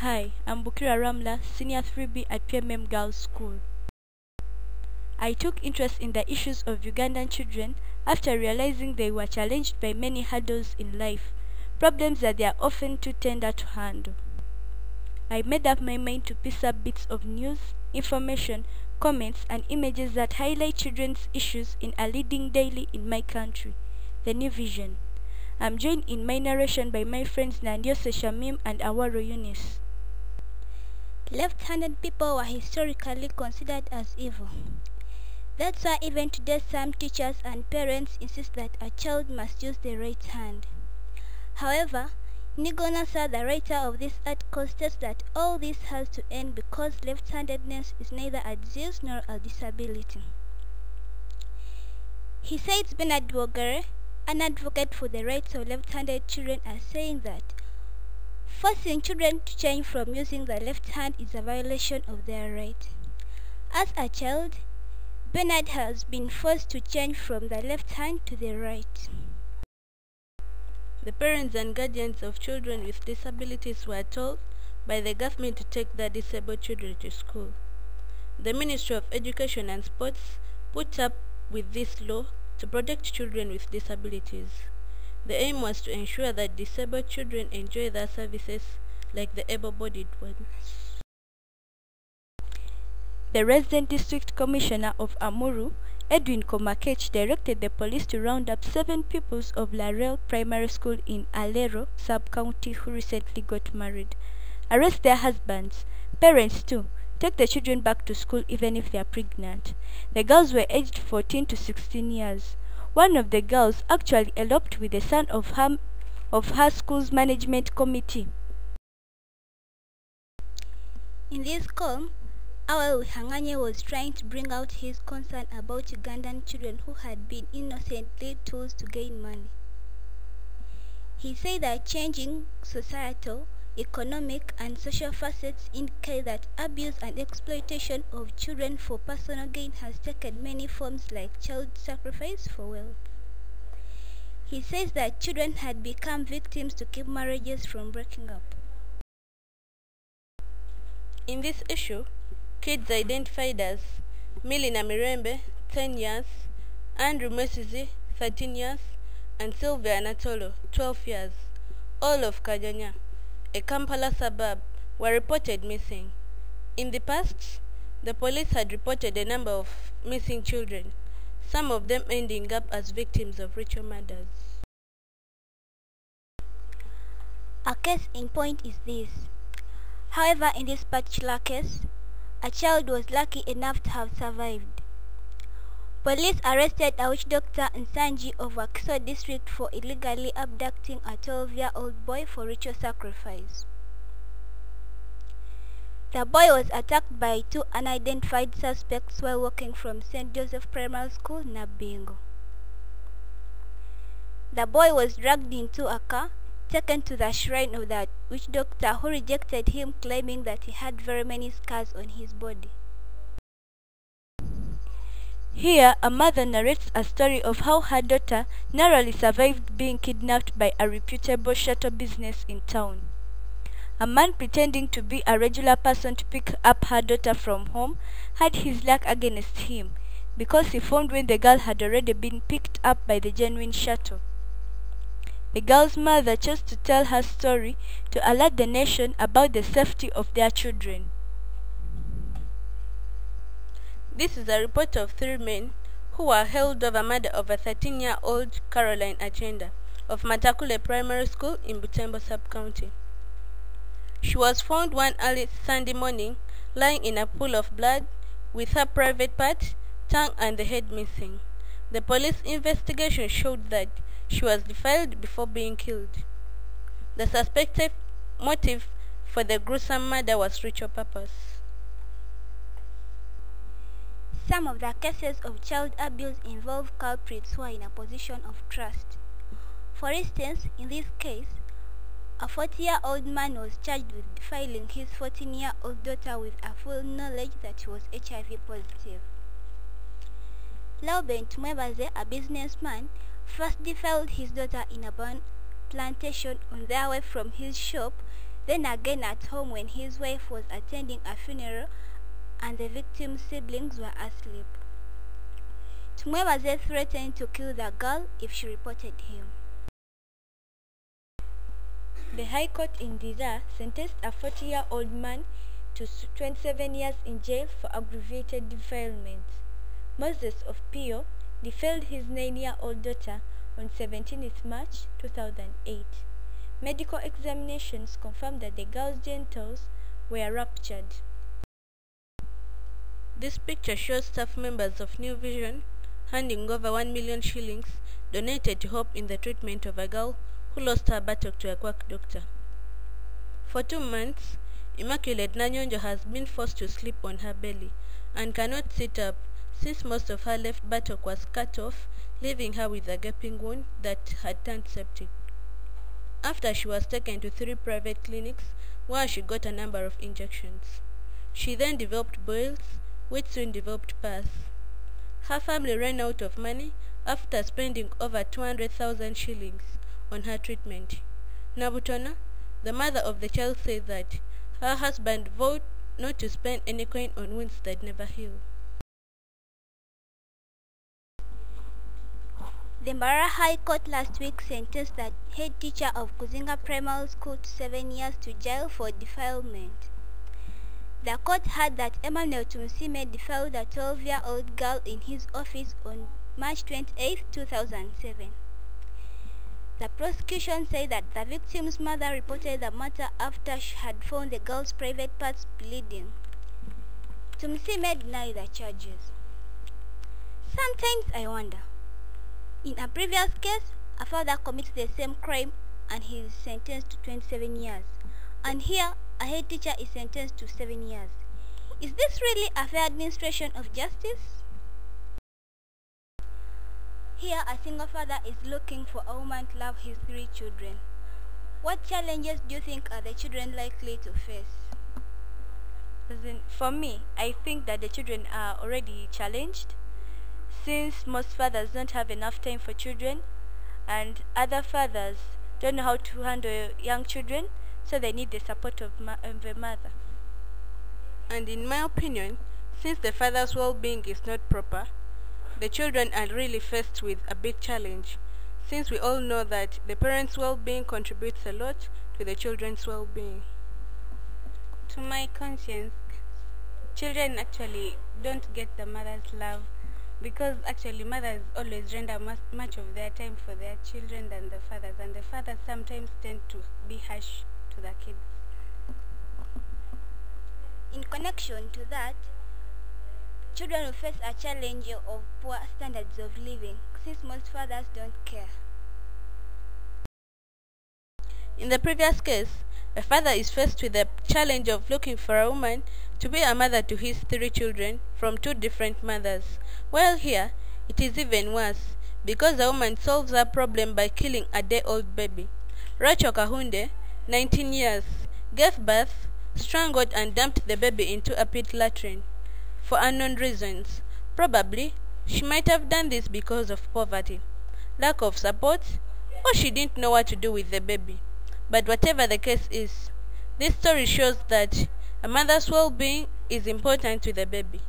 Hi, I'm Bukirwa Rhamula, Senior 3B at PMM Girls School. I took interest in the issues of Ugandan children after realizing they were challenged by many hurdles in life, problems that they are often too tender to handle. I made up my mind to piece up bits of news, information, comments, and images that highlight children's issues in a leading daily in my country, The New Vision. I'm joined in my narration by my friends Nandyoshe, Shamim, and Awaro, Eunice. Left-handed people were historically considered as evil. That's why even today some teachers and parents insist that a child must use the right hand. However, Nandyoshe, the writer of this article, states that all this has to end because left-handedness is neither a disease nor a disability. He says Bukirwa, an advocate for the rights of left-handed children, are saying that forcing children to change from using the left hand is a violation of their right. As a child, Bernard has been forced to change from the left hand to the right. The parents and guardians of children with disabilities were told by the government to take their disabled children to school. The Ministry of Education and Sports put up with this law to protect children with disabilities. The aim was to ensure that disabled children enjoy their services like the able-bodied ones. The resident district commissioner of Amuru, Edwin Komakech, directed the police to round up 7 pupils of Larel Primary School in Awaro sub-county who recently got married. Arrest their husbands, parents too, take the children back to school even if they are pregnant. The girls were aged 14 to 16 years. One of the girls actually eloped with the son of her school's management committee. In this call, Awaro was trying to bring out his concern about Ugandan children who had been innocently tools to gain money. He said that changing societal, economic, and social facets indicate that abuse and exploitation of children for personal gain has taken many forms like child sacrifice for wealth. He says that children had become victims to keep marriages from breaking up. In this issue, kids identified as Milina Mirembe, 10 years, Andrew Mesizi, 13 years, and Sylvia Anatolo, 12 years, all of Kajanya, a Kampala suburb, were reported missing. In the past, the police had reported a number of missing children, some of them ending up as victims of ritual murders. A case in point is this. However, in this particular case, a child was lucky enough to have survived. Police arrested a witch doctor in Sanji of Wakiso district for illegally abducting a 12-year-old boy for ritual sacrifice. The boy was attacked by 2 unidentified suspects while walking from St. Joseph Primary School, Nabingo. The boy was dragged into a car, taken to the shrine of the witch doctor, who rejected him, claiming that he had very many scars on his body. Here, a mother narrates a story of how her daughter narrowly survived being kidnapped by a reputable shuttle business in town. A man pretending to be a regular person to pick up her daughter from home had his luck against him because he found when the girl had already been picked up by the genuine shuttle. The girl's mother chose to tell her story to alert the nation about the safety of their children. This is a report of 3 men who were held over murder of a 13-year-old Caroline Agenda of Matakule Primary School in Butembo sub-county. She was found one early Sunday morning lying in a pool of blood with her private part, tongue, and the head missing. The police investigation showed that she was defiled before being killed. The suspected motive for the gruesome murder was ritual purpose. Some of the cases of child abuse involve culprits who are in a position of trust. For instance, in this case, a 40-year-old man was charged with defiling his 14-year-old daughter with a full knowledge that she was HIV positive. Laurent Mwebaze, a businessman, first defiled his daughter in a plantation on their way from his shop then again at home when his wife was attending a funeral and the victim's siblings were asleep. Tumwebaze threatened to kill the girl if she reported him. The High Court in Jinja sentenced a 40-year-old man to 27 years in jail for aggravated defilement. Moses of Pio defiled his 9-year-old daughter on 17 March 2008. Medical examinations confirmed that the girl's genitals were ruptured. This picture shows staff members of New Vision handing over 1 million shillings donated to help in the treatment of a girl who lost her buttock to a quack doctor. For 2 months, Immaculate Nandyoshe has been forced to sleep on her belly and cannot sit up since most of her left buttock was cut off, leaving her with a gaping wound that had turned septic. After she was taken to 3 private clinics where she got a number of injections. She then developed boils, which soon developed pus. Her family ran out of money after spending over 200,000 shillings on her treatment. Nabutona, the mother of the child, said that her husband vowed not to spend any coin on wounds that never heal. The Mara High Court last week sentenced the head teacher of Kuzinga Primary School to 7 years to jail for defilement. The court heard that Emmanuel Tumsime defiled a 12-year-old girl in his office on March 28, 2007. The prosecution said that the victim's mother reported the matter after she had found the girl's private parts bleeding. Tumsime denied the charges. Sometimes I wonder. In a previous case, a father committed the same crime and he is sentenced to 27 years. And here, a head teacher is sentenced to 7 years. Is this really a fair administration of justice? Here, a single father is looking for a woman to love his 3 children. What challenges do you think are the children likely to face? For me, I think that the children are already challenged, since most fathers don't have enough time for children, and other fathers don't know how to handle young children, so they need the support of the mother. And in my opinion, since the father's well-being is not proper, the children are really faced with a big challenge, since we all know that the parents' well-being contributes a lot to the children's well-being. To my conscience, children actually don't get the mother's love, because actually mothers always render much of their time for their children than the fathers, and the fathers sometimes tend to be harsh to the kids. In connection to that, children will face a challenge of poor standards of living, since most fathers don't care. In the previous case, a father is faced with the challenge of looking for a woman to be a mother to his 3 children from 2 different mothers. While here, it is even worse, because the woman solves her problem by killing a day-old baby. Rachel Kahunde, 19 years, gave birth, strangled and dumped the baby into a pit latrine for unknown reasons. Probably, she might have done this because of poverty, lack of support, or she didn't know what to do with the baby. But whatever the case is, this story shows that a mother's well-being is important to the baby.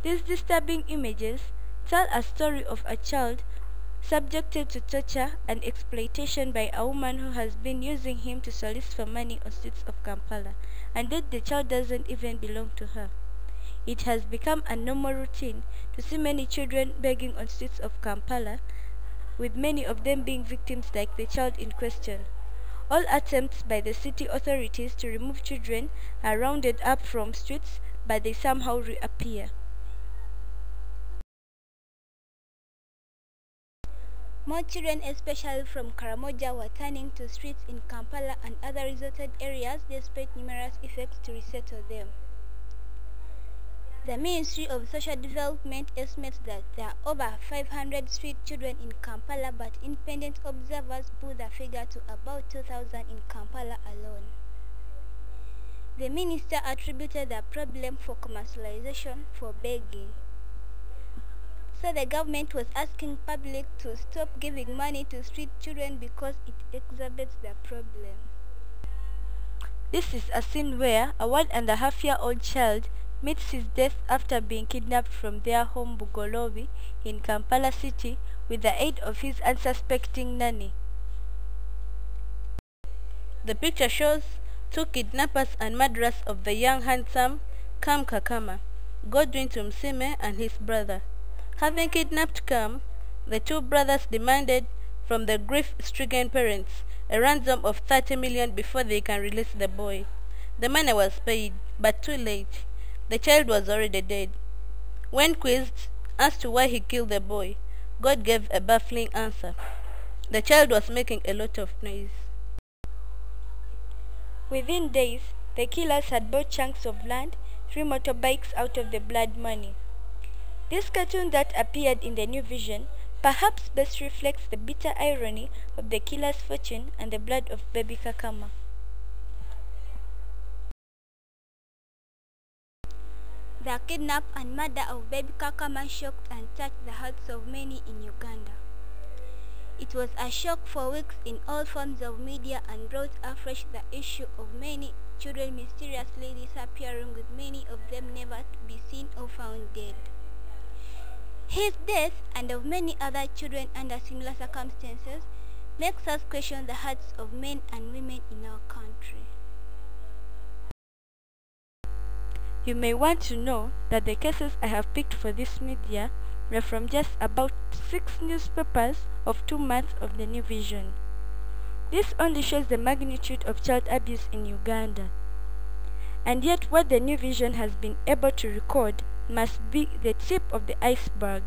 These disturbing images tell a story of a child subjected to torture and exploitation by a woman who has been using him to solicit for money on streets of Kampala, and that the child doesn't even belong to her. It has become a normal routine to see many children begging on streets of Kampala, with many of them being victims like the child in question. All attempts by the city authorities to remove children are rounded up from streets, but they somehow reappear. More children, especially from Karamoja, were turning to streets in Kampala and other resorted areas despite numerous efforts to resettle them. The Ministry of Social Development estimates that there are over 500 street children in Kampala, but independent observers put the figure to about 2,000 in Kampala alone. The minister attributed the problem for commercialization for begging. So the government was asking public to stop giving money to street children because it exacerbates the problem. This is a scene where a 1.5-year-old child meets his death after being kidnapped from their home Bugolobi in Kampala City with the aid of his unsuspecting nanny. The picture shows two kidnappers and murderers of the young handsome Kam Kakama, Godwin Tumsime and his brother. Having kidnapped Kam, the two brothers demanded from the grief-stricken parents a ransom of 30 million before they can release the boy. The money was paid, but too late. The child was already dead. When quizzed as to why he killed the boy, God gave a baffling answer. The child was making a lot of noise. Within days, the killers had bought chunks of land, 3 motorbikes out of the blood money. This cartoon that appeared in the New Vision perhaps best reflects the bitter irony of the killer's fortune and the blood of baby Kakama. The kidnap and murder of baby Kakama shocked and touched the hearts of many in Uganda. It was a shock for weeks in all forms of media and brought afresh the issue of many children mysteriously disappearing, with many of them never to be seen or found dead. His death, and of many other children under similar circumstances, makes us question the hearts of men and women in our country. You may want to know that the cases I have picked for this media were from just about 6 newspapers of 2 months of the New Vision. This only shows the magnitude of child abuse in Uganda. And yet what the New Vision has been able to record must be the tip of the iceberg.